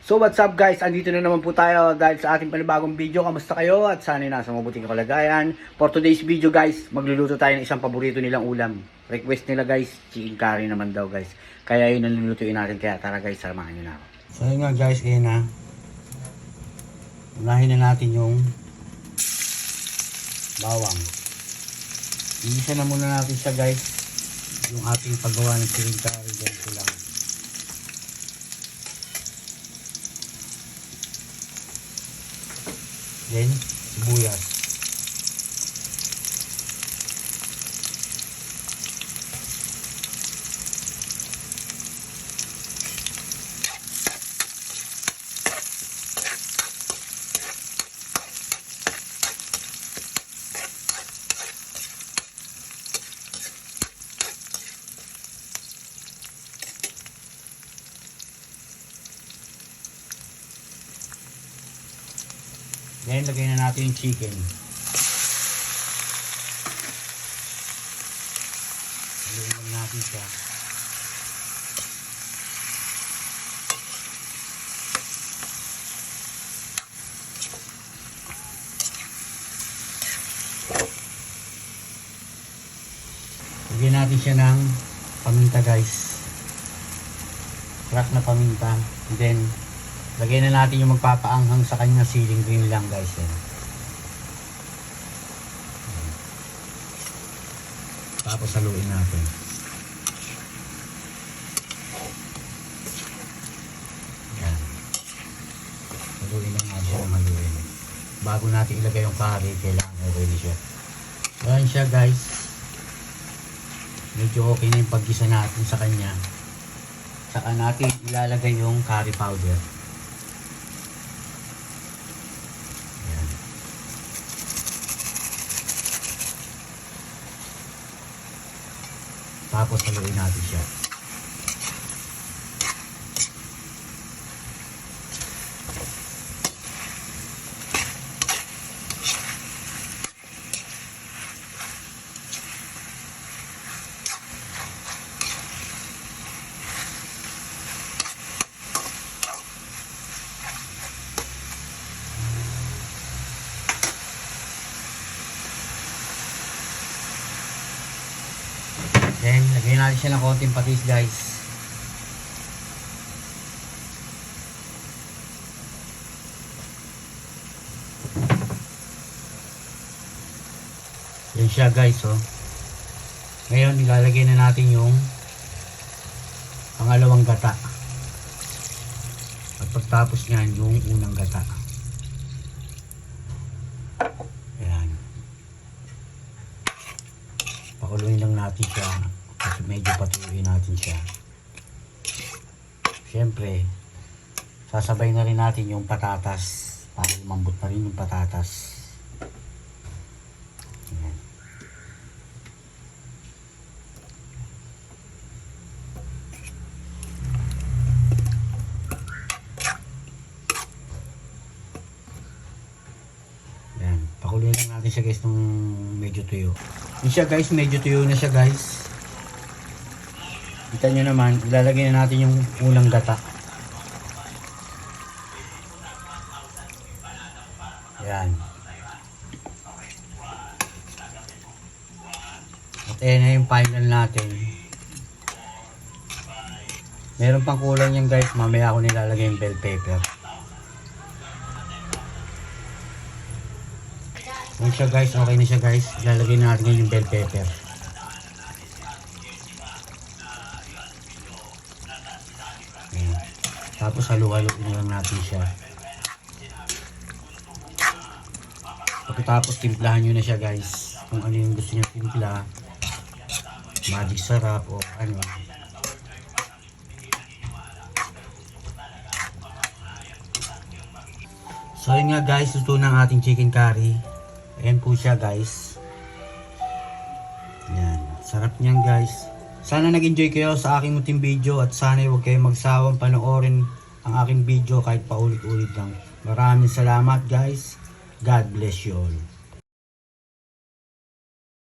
So what's up guys, andito na naman po tayo dahil sa ating panibagong video. Kamusta kayo at sana nasa mabuting kalagayan. For today's video guys, magluluto tayo ng isang paborito nilang ulam. Request nila guys, chicken curry naman daw guys. Kaya yun ang lulutuin natin, kaya tara guys, samahan nyo na ako. So yun nga guys, kaya na unahin na natin yung bawang. Iisa na muna natin siya guys, yung ating paggawa ng chicken curry. Ganito lang. Then, sibuyas. Then, lagay na natin yung chicken. Lagyan lang natin siya. Lagyan natin siya ng paminta guys. Crack na paminta. And then, lagyan na natin yung magpapaanghang sa kanya, siling green lang guys. Yan. Tapos haluin natin. Yan. Haluin lang natin siya ng haluin. Bago natin ilagay yung curry, kailangan ready siya. Yan siya guys. Medyo okay na yung paggisa natin sa kanya. Saka natin ilalagay yung curry powder. Tapos haluin natin siya. Then, lagyan natin siya ng konting patis guys. Yan siya guys, oh. Ngayon, ilalagay na natin yung pangalawang gata. At pagtapos niyan, yung unang gata. Ayan. Pakuluin lang natin siya. Kasi medyo patuloy natin siya. Siyempre, sasabay na rin natin yung patatas para lumambot na rin yung patatas. Ayan. Ayan. Pakuluin lang natin siya guys nung medyo tuyo. Yun siya guys, medyo tuyo na siya guys. Kita nyo naman, ilalagay na natin yung unang gata. Ayan. At ayan na yung final natin. Meron pang kulang yan guys, mamaya ako nilalagay yung bell pepper. Ayan siya guys, okay na siya guys. Ilalagay na natin yung bell pepper. Tapos halu-haluin lang natin siya. Pagkatapos timplahan nyo na siya guys. Kung ano yung gusto nyo timpla. Magic sarap o ano. So yun nga guys, luto ng ating chicken curry. Ayan po siya guys. Ayan. Sarap niyan guys. Sana nag-enjoy kayo sa aking munting video at sana huwag kayong magsawang panoorin ang aking video kahit paulit-ulit lang. Maraming salamat guys. God bless you all.